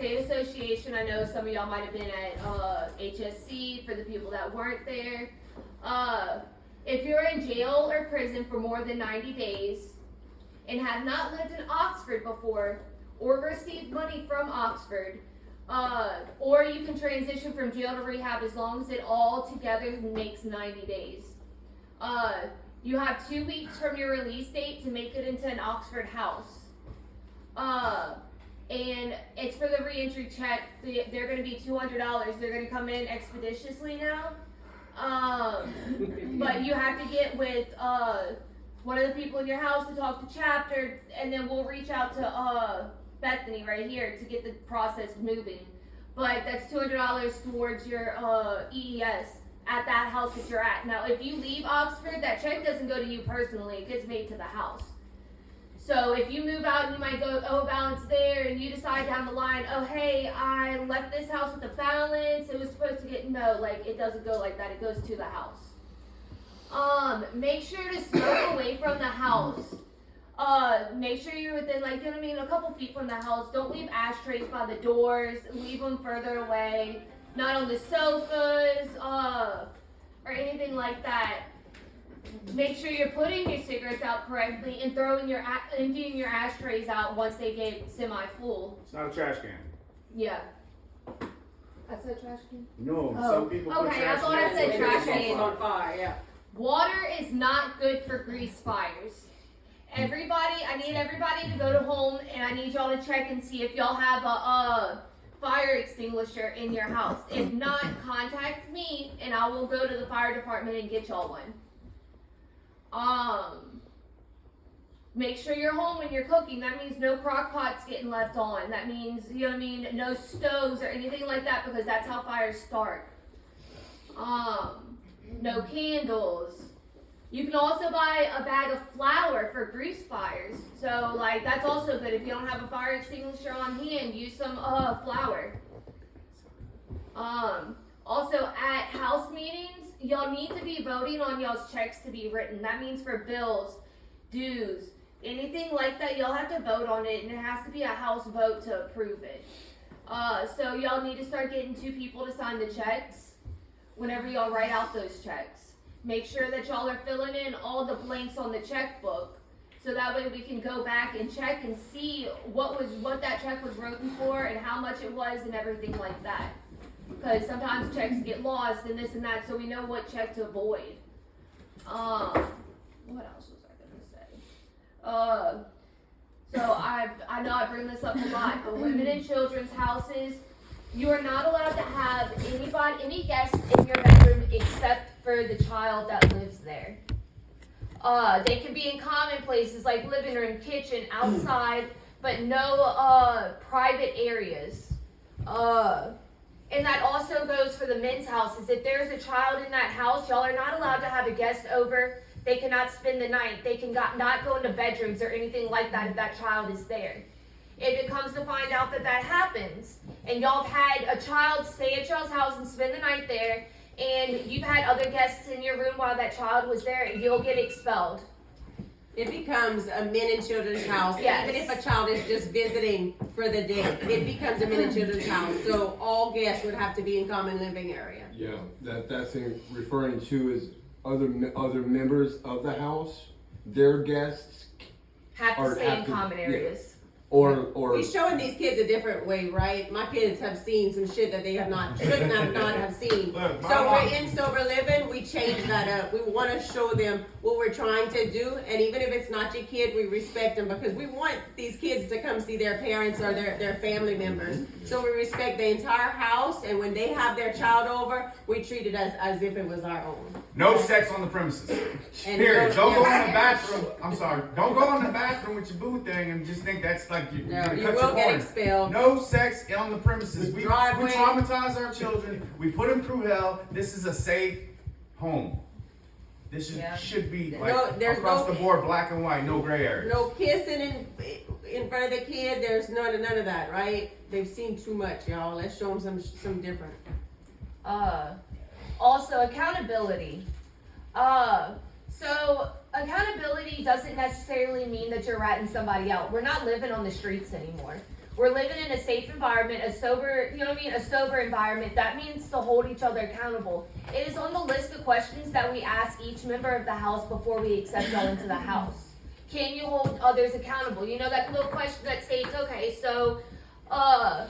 State Association, I know some of y'all might have been at HSC for the people that weren't there. If you're in jail or prison for more than 90 days and have not lived in Oxford before or received money from Oxford, or you can transition from jail to rehab as long as it all together makes 90 days. You have 2 weeks from your release date to make it into an Oxford house. And it's for the reentry check. They're going to be $200. They're going to come in expeditiously now. But you have to get with one of the people in your house to talk to chapter, and then we'll reach out to Bethany right here to get the process moving. But that's $200 towards your EES at that house that you're at. Now, if you leave Oxford, that check doesn't go to you personally. It gets made to the house. So if you move out and you might go, oh, balance there, and you decide down the line, oh, hey, I left this house with a balance. It was supposed to get, no, like, it doesn't go like that. It goes to the house. Make sure to smoke away from the house. Make sure you're within, like, you know what I mean, a couple feet from the house. Don't leave ashtrays by the doors. Leave them further away. Not on the sofas, or anything like that. Make sure you're putting your cigarettes out correctly and emptying your ashtrays out once they get semi-full. It's not a trash can. Yeah. I said trash can? No, Oh. some people put Okay, trash I thought I said cans trash on can. fire. Yeah. Water is not good for grease fires. Everybody, I need everybody to go to home, and I need y'all to check and see if y'all have a fire extinguisher in your house. If not, contact me, and I will go to the fire department and get y'all one. Make sure you're home when you're cooking. That means no crock pots getting left on. That means, you know what I mean, no stoves or anything like that, because that's how fires start. No candles. You can also buy a bag of flour for grease fires. So, like, that's also good. If you don't have a fire extinguisher on hand, use some flour. Also, at house meetings, y'all need to be voting on y'all's checks to be written. That means for bills, dues, anything like that, y'all have to vote on it, and it has to be a house vote to approve it. So y'all need to start getting 2 people to sign the checks whenever y'all write out those checks. Make sure that y'all are filling in all the blanks on the checkbook, so that way we can go back and check and see what that check was written for and how much it was and everything like that. Because sometimes checks get lost and this and that, so we know what check to avoid. What else was I gonna say? So I know I bring this up a lot, but women and children's houses, you are not allowed to have any guests in your bedroom except for the child that lives there. They can be in common places like living room, kitchen, outside, but no private areas. And that also goes for the men's houses. If there's a child in that house, y'all are not allowed to have a guest over. They cannot spend the night. They can not go into bedrooms or anything like that if that child is there. If it comes to find out that happens, and y'all have had a child stay at y'all's house and spend the night there, and you've had other guests in your room while that child was there, you'll get expelled. It becomes a men and children's house. Yes. Even if a child is just visiting for the day, it becomes a men and children's house. So all guests would have to be in common living area. Yeah, that's referring to is other members of the house, their guests, Have to Or stay have in to- common yeah. areas. or We're showing these kids a different way, right? My kids have seen some shit that they should not have seen. Look, my So mom- we're in sober living, we change that up. We want to show them what we're trying to do, and even if it's not your kid, we respect them because we want these kids to come see their parents or their family members. So we respect the entire house, and when they have their child over, we treat it as if it was our own. No sex on the premises. And Period. no- Don't go in the bathroom. I'm sorry. Don't go in the bathroom with your boo thing and just think that's like you're No, gonna you cut will your get corner. expelled. No sex on the premises. We Driveway. traumatize our children. We put them through hell. This is a safe home. This should be like No, there's across no- the board, black and white, no gray areas. No kissing in front of the kid. There's none of that, right? They've seen too much, y'all. Let's show them some different. Also, accountability. So accountability doesn't necessarily mean that you're ratting somebody out. We're not living on the streets anymore. We're living in a safe environment, a sober, you know what I mean, a sober environment. That means to hold each other accountable. It is on the list of questions that we ask each member of the house before we accept y'all into the house. Can you hold others accountable? You know, that little question that states, okay, so, I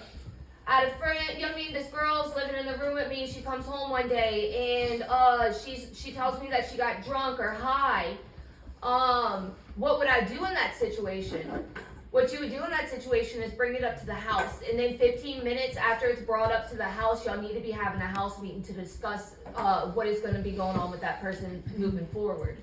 had a friend, you know what I mean, this girl's living in the room with me, she comes home one day, and, she tells me that she got drunk or high. What would I do in that situation? What you would do in that situation is bring it up to the house, and then 15 minutes after it's brought up to the house, y'all need to be having a house meeting to discuss what is going to be going on with that person moving forward.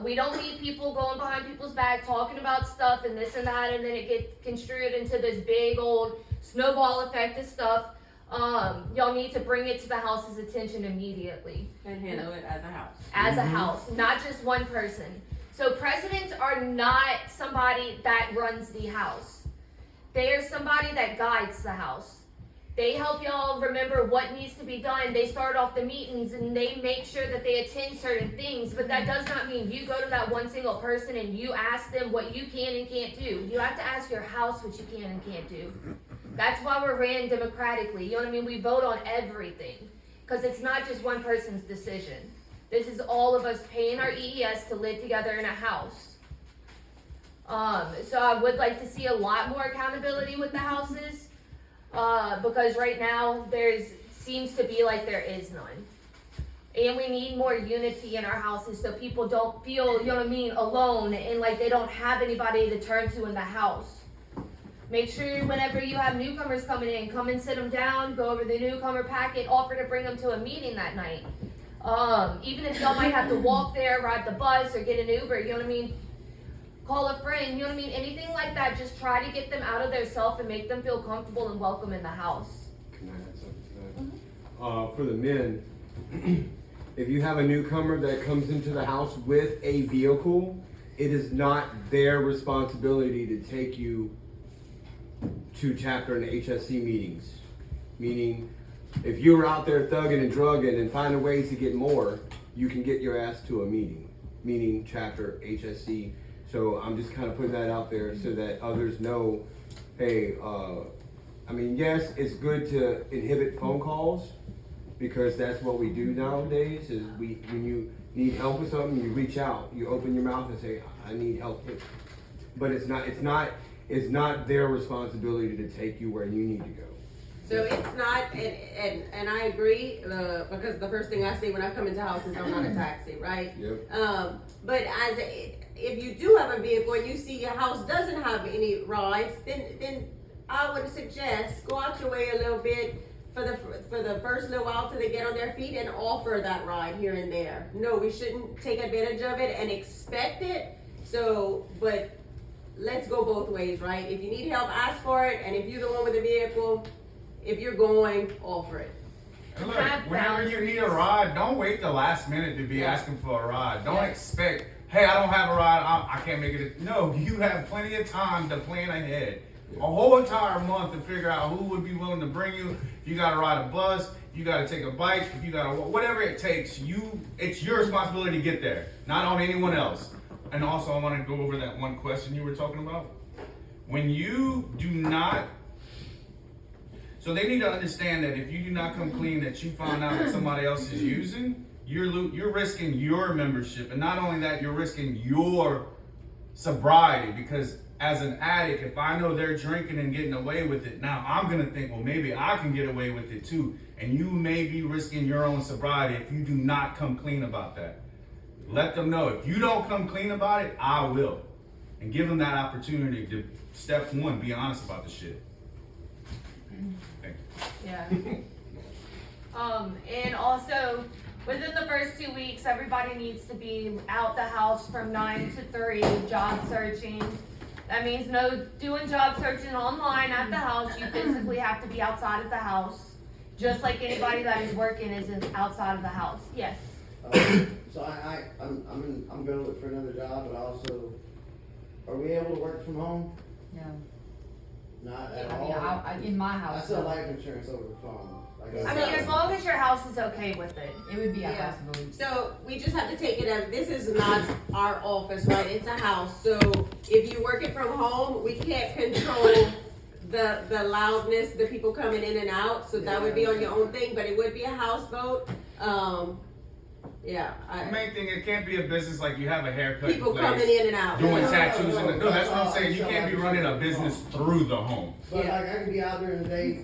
We don't need people going behind people's back talking about stuff and this and that, and then it gets construed into this big old snowball effect of stuff. Y'all need to bring it to the house's attention immediately. And handle it as a house. As a house, not just one person. So presidents are not somebody that runs the house. They are somebody that guides the house. They help y'all remember what needs to be done. They start off the meetings and they make sure that they attend certain things, but that does not mean you go to that one single person and you ask them what you can and can't do. You have to ask your house what you can and can't do. That's why we're ran democratically. You know what I mean? We vote on everything because it's not just one person's decision. This is all of us paying our EES to live together in a house. So I would like to see a lot more accountability with the houses, because right now seems to be like there is none. And we need more unity in our houses so people don't feel, you know what I mean, alone and like they don't have anybody to turn to in the house. Make sure whenever you have newcomers coming in, come and sit them down, go over the newcomer packet, offer to bring them to a meeting that night. Even if y'all might have to walk there, ride the bus, or get an Uber, you know what I mean? Call a friend, you know what I mean? Anything like that, just try to get them out of their self and make them feel comfortable and welcome in the house. Can I add something to that? For the men, if you have a newcomer that comes into the house with a vehicle, it is not their responsibility to take you to chapter and HSC meetings. Meaning, if you're out there thugging and drugging and finding ways to get more, you can get your ass to a meeting, meaning chapter, HSC. So I'm just kind of putting that out there so that others know, hey, I mean, yes, it's good to inhibit phone calls because that's what we do nowadays is when you need help with something, you reach out, you open your mouth and say, I need help here. But it's not their responsibility to take you where you need to go. So it's not, and I agree, because the first thing I say when I come into houses, I'm not a taxi, right? Yep. But if you do have a vehicle and you see your house doesn't have any rides, then I would suggest go out your way a little bit for the first little while till they get on their feet and offer that ride here and there. No, we shouldn't take advantage of it and expect it. So, but let's go both ways, right? If you need help, ask for it, and if you're the one with the vehicle, if you're going, offer it. And look, whenever you need a ride, don't wait the last minute to be asking for a ride. Don't expect, hey, I don't have a ride, I can't make it. No, you have plenty of time to plan ahead. A whole entire month to figure out who would be willing to bring you. If you gotta ride a bus, you gotta take a bike, if you gotta, whatever it takes, it's your responsibility to get there, not on anyone else. And also, I wanna go over that one question you were talking about. When you do not, so they need to understand that if you do not come clean, that you found out that somebody else is using, you're risking your membership. And not only that, you're risking your sobriety, because as an addict, if I know they're drinking and getting away with it, now I'm gonna think, well, maybe I can get away with it too. And you may be risking your own sobriety if you do not come clean about that. Let them know, if you don't come clean about it, I will. And give them that opportunity to, step one, be honest about the shit. Thank you. Yeah. And also, within the first 2 weeks, everybody needs to be out the house from 9 to 3, job searching. That means no doing job searching online at the house. You physically have to be outside of the house, just like anybody that is working is outside of the house. Yes. So I'm going to look for another job, but also, are we able to work from home? No. Not at I all. mean, in my I house, sell life insurance over the phone. Like I mean, as long as your house is okay with it. it would be a Yeah. possibility. So we just have to take it as, this is not our office, right? It's a house. So if you work it from home, we can't control the loudness, the people coming in and out, so that would be on your own thing, but it would be a house vote. Yeah, The main thing, it can't be a business like you have a haircut people place, coming in and out. doing No, tattoos no, and no, that's what I'm saying. You no, can't be running a business through the home. But Yeah. like, I could be out during the day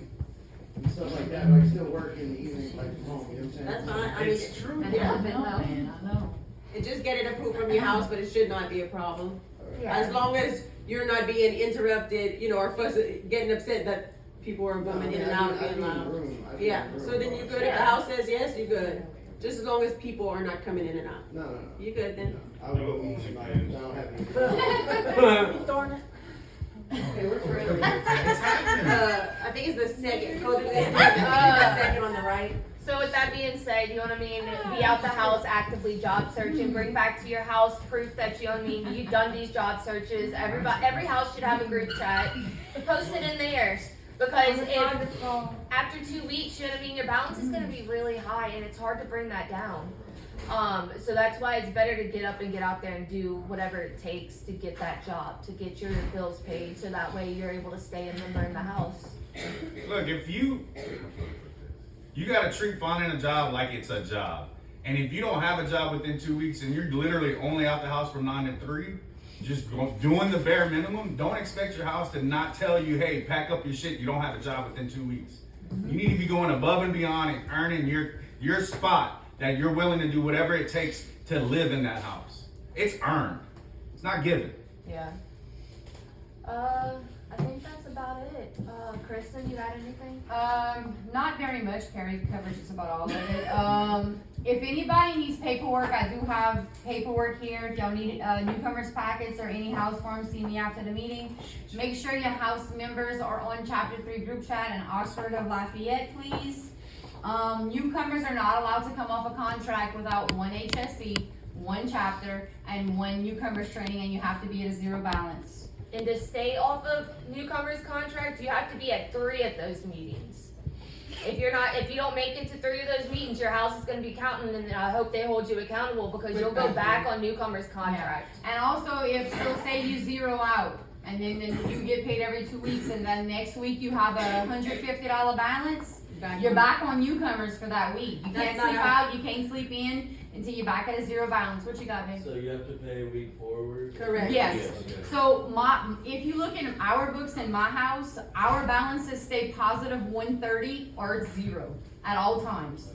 and stuff like that, like still work in the evening, like from home, you know what I'm saying? That's fine, I mean, It's true. yeah, I know. it just get it approved from your house, but it should not be a problem. Yeah. As long as you're not being interrupted, or fussing, getting upset that people are coming in and out, being loud. Yeah, so then you good, if the house says yes, you good. Just as long as people are not coming in and out. No. You good then? I would go eat tonight, because I don't have any. Darn it. Okay, we're I think it's the second, go to the second on the right. So with that being said, you know what I mean, be out the house, actively job searching, bring back to your house proof that you know what I mean, you've done these job searches. Every house should have a group chat. Post it in theirs. Because if after 2 weeks, you know what I mean, your balance is gonna be really high and it's hard to bring that down. So that's why it's better to get up and get out there and do whatever it takes to get that job, to get your bills paid, so that way you're able to stay and member in the house. Look, if you gotta treat finding a job like it's a job. And if you don't have a job within 2 weeks and you're literally only out the house from 9 to 3, just doing the bare minimum, don't expect your house to not tell you, hey, pack up your shit, you don't have a job within 2 weeks. You need to be going above and beyond and earning your spot that you're willing to do whatever it takes to live in that house. It's earned. It's not given. Yeah. I think that's about it. Kristen, you got anything? Not very much. Carrie covered just about all of it. If anybody needs paperwork, I do have paperwork here. If y'all need newcomers packets or any house forms, see me after the meeting. Make sure your house members are on Chapter 3 group chat in Oxford of Lafayette, please. Newcomers are not allowed to come off a contract without one HSC, one chapter, and one newcomers training, and you have to be at a 0 balance. And to stay off of newcomers contract, you have to be at 3 of those meetings. If you don't make it to 3 of those meetings, your house is gonna be counting, and I hope they hold you accountable because you'll go back on newcomers contract. And also, if, so say you 0 out, and then you get paid every 2 weeks, and then next week you have a $150 balance, you're back on newcomers for that week. You That's can't not sleep how- out, you can't sleep in until you're back at a 0 balance. What you got, babe? So you have to pay a week forward? Correct. Yes. Okay. So if you look in our books in my house, our balances stay positive 130 or 0 at all times.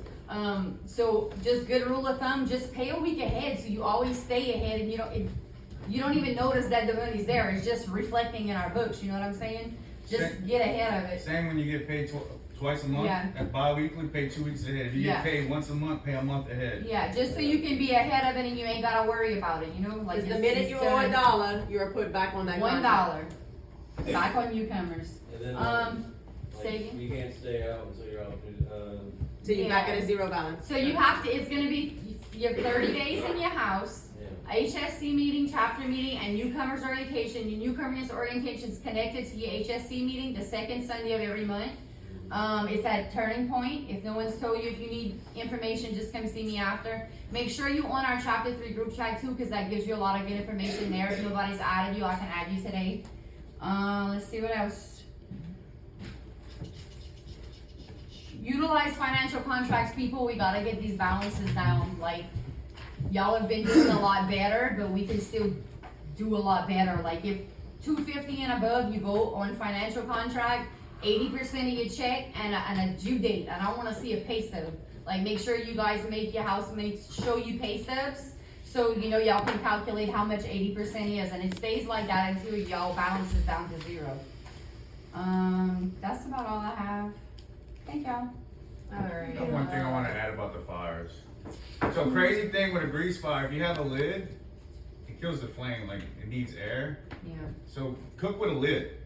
So just good rule of thumb, just pay a week ahead so you always stay ahead and you don't even notice that the money's there. It's just reflecting in our books. You know what I'm saying? Just get ahead of it. Same when you get paid twice a month. Yeah. And bi-weekly, pay 2 weeks ahead. If you Yeah. get paid once a month, pay a month ahead. Yeah, just so you can be ahead of it and you ain't gotta worry about it. You know, like Cause the it's- minute it's you done. owe $1, you're put back on that contract. $1 back on newcomers. And then, Say again? you can't stay out until you're out, So you're back Yeah. at a 0 balance. So you have to. It's gonna be you have 30 days in your house. yeah. HSC meeting, chapter meeting, and newcomers orientation. Your newcomers orientation is connected to your HSC meeting the second Sunday of every month. It's at Turning Point. If no one's told you, if you need information, just come see me after. Make sure you on our Chapter 3 group chat too, because that gives you a lot of good information there. If nobody's added you, I can add you today. Let's see what else. Utilize financial contracts, people. We gotta get these balances down. Like, y'all have been doing a lot better, but we can still do a lot better. Like, if 250 and above, you vote on financial contract, 80% of your check and a due date. I don't wanna see a pay stub. Like, make sure you guys make your housemates show you pay stubs, so y'all can calculate how much 80% is, and it stays like that until y'all balance is down to 0. That's about all I have. Thank y'all. Alright. Got one thing I want to add about the fires. So crazy thing with a grease fire, if you have a lid, it kills the flame. Like it needs air. Yeah. So cook with a lid.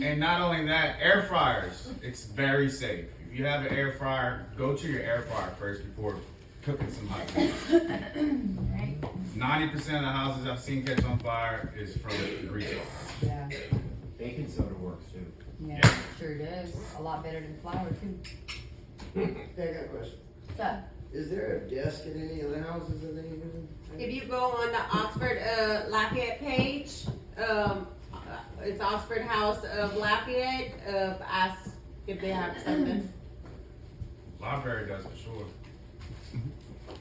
And not only that, air fryers, it's very safe. If you have an air fryer, go to your air fryer first before cooking some hot food. Right. 90% of the houses I've seen catch on fire is from grease fire. Yeah. Baking soda works too. Yeah, Yeah. sure does. A lot better than flour too. Hey, I got a question. So, Is there a desk in any of the houses that they use? If you go on the Oxford Lafayette page, it's Oxford House of Lafayette, ask if they have something. Library does for sure.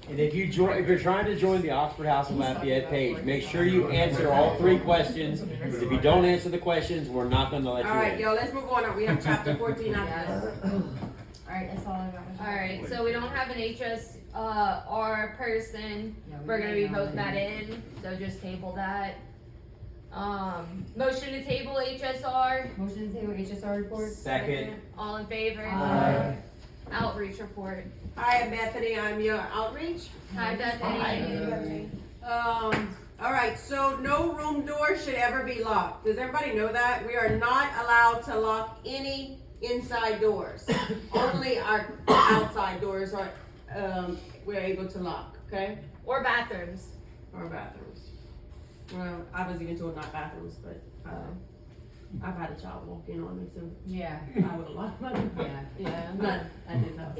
And if you're trying to join the Oxford House of Lafayette page, make sure you answer all 3 questions. Because if you don't answer the questions, we're not gonna let you in. Alright, yo, let's move on. We have chapter 14 after this. Alright, that's all I got. Alright, so we don't have an HSR person. We're gonna be voting that in, so just table that. Motion to table HSR. Motion to table HSR report. Second. All in favor? Aye. Outreach report. Hi, I'm Bethany, I'm your outreach. Hi, Bethany. Alright, so no room door should ever be locked. Does everybody know that? We are not allowed to lock any inside doors. Only our outside doors are, we're able to lock, okay? Or bathrooms. Or bathrooms. Well, I was even told not bathrooms, but, I've had a child walk in on me, so Yeah. I would have locked my door. Yeah. But I did not.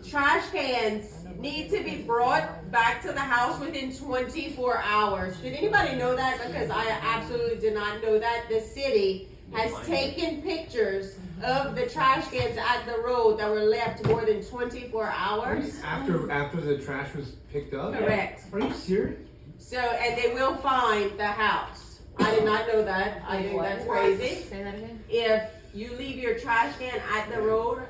Trash cans need to be brought back to the house within 24 hours. Did anybody know that? Because I absolutely did not know that. The city has taken pictures of the trash cans at the road that were left more than 24 hours. After the trash was picked up? Correct. Are you serious? So, and they will find the house. I did not know that. I think that's crazy. Say that again. If you leave your trash can at the road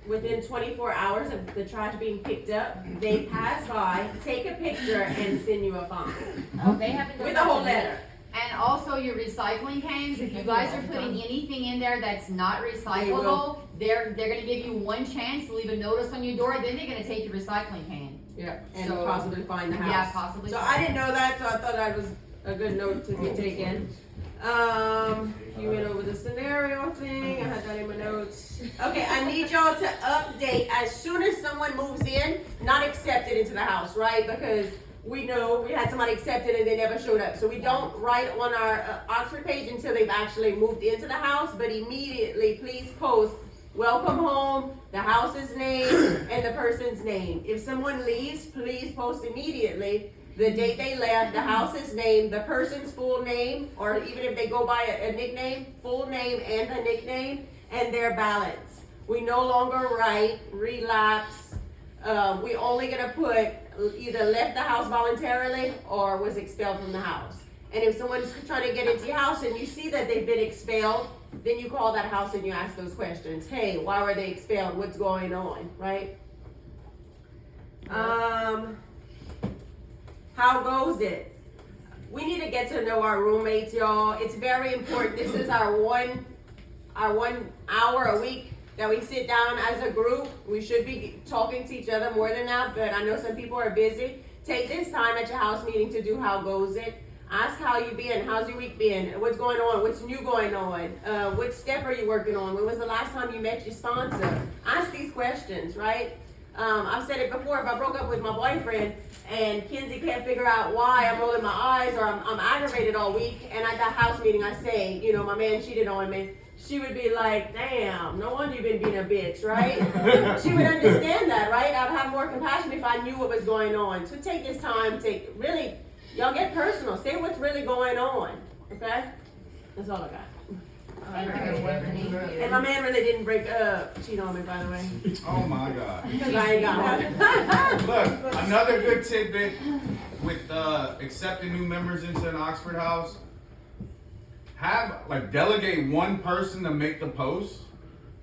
within 24 hours of the trash being picked up, they pass by, take a picture, and send you a fine Oh, they haven't done with a that whole to me. letter. And also your recycling cans, if you guys are putting anything in there that's not recyclable, they're gonna give you one chance to leave a notice on your door, then they're gonna take your recycling can. Yeah, and So- possibly find the house. Yeah, possibly. So I didn't know that, so I thought that was a good note to be taken. You went over the scenario thing, I had that in my notes. Okay, I need y'all to update as soon as someone moves in, not accepted into the house, right? Because we know we had somebody accepted and they never showed up. So we don't write on our Oxford page until they've actually moved into the house, but immediately please post welcome home, the house's name, and the person's name. If someone leaves, please post immediately the date they left, the house's name, the person's full name, or even if they go by a nickname, full name and the nickname, and their balance. We no longer write relapse. We only gonna put either left the house voluntarily or was expelled from the house. And if someone's trying to get into your house and you see that they've been expelled, then you call that house and you ask those questions. Hey, why were they expelled? What's going on, right? How goes it? We need to get to know our roommates, y'all. It's very important. This is our one hour a week that we sit down as a group. We should be talking to each other more than that, but I know some people are busy. Take this time at your house meeting to do how goes it. Ask how you been, how's your week been, what's going on, what's new going on, what step are you working on, when was the last time you met your sponsor? Ask these questions, right? I've said it before, if I broke up with my boyfriend and Kenzie can't figure out why I'm rolling my eyes or I'm aggravated all week, and at that house meeting I say, you know, my man cheated on me, she would be like, damn, no wonder you've been being a bitch, right? She would understand that, right? I'd have more compassion if I knew what was going on. So take this time to really, y'all get personal, say what's really going on, okay? That's all I got. And my man really didn't cheat on me, by the way. Oh my God. Because I ain't got one. Look, another good tidbit with accepting new members into an Oxford house. Delegate one person to make the post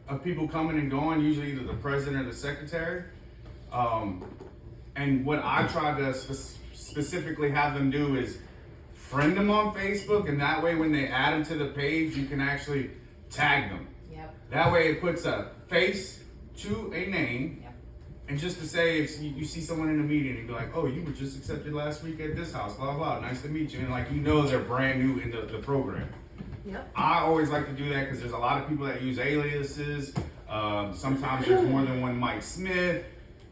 of people coming and going, usually either the president or the secretary. And what I try to specifically have them do is friend them on Facebook, and that way when they add them to the page, you can actually tag them. Yep. That way it puts a face to a name. Yep. And just to say, if you see someone in a meeting and be like, oh, you were just accepted last week at this house, blah, blah, nice to meet you. And like, you know, they're brand new in the program. Yep. I always like to do that because there's a lot of people that use aliases. Sometimes there's more than one Mike Smith.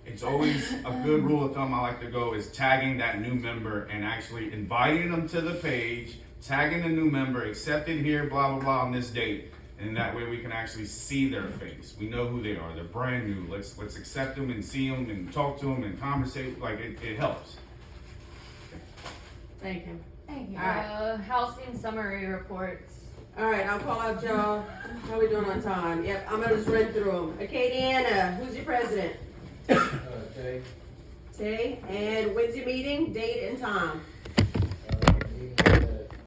It's always a good rule of thumb I like to go is tagging that new member and actually inviting them to the page, tagging the new member, accepted here, blah, blah, blah, on this date. And that way we can actually see their face. We know who they are. They're brand new. Let's accept them and see them and talk to them and conversate. Like it helps. Thank you. Thank you. Housing summary reports. All right, I'll call out y'all. How we doing on time? Yep, I'm gonna just run through them. Acadiana, who's your president? Okay. Tay, and when's your meeting? Date and time? Meeting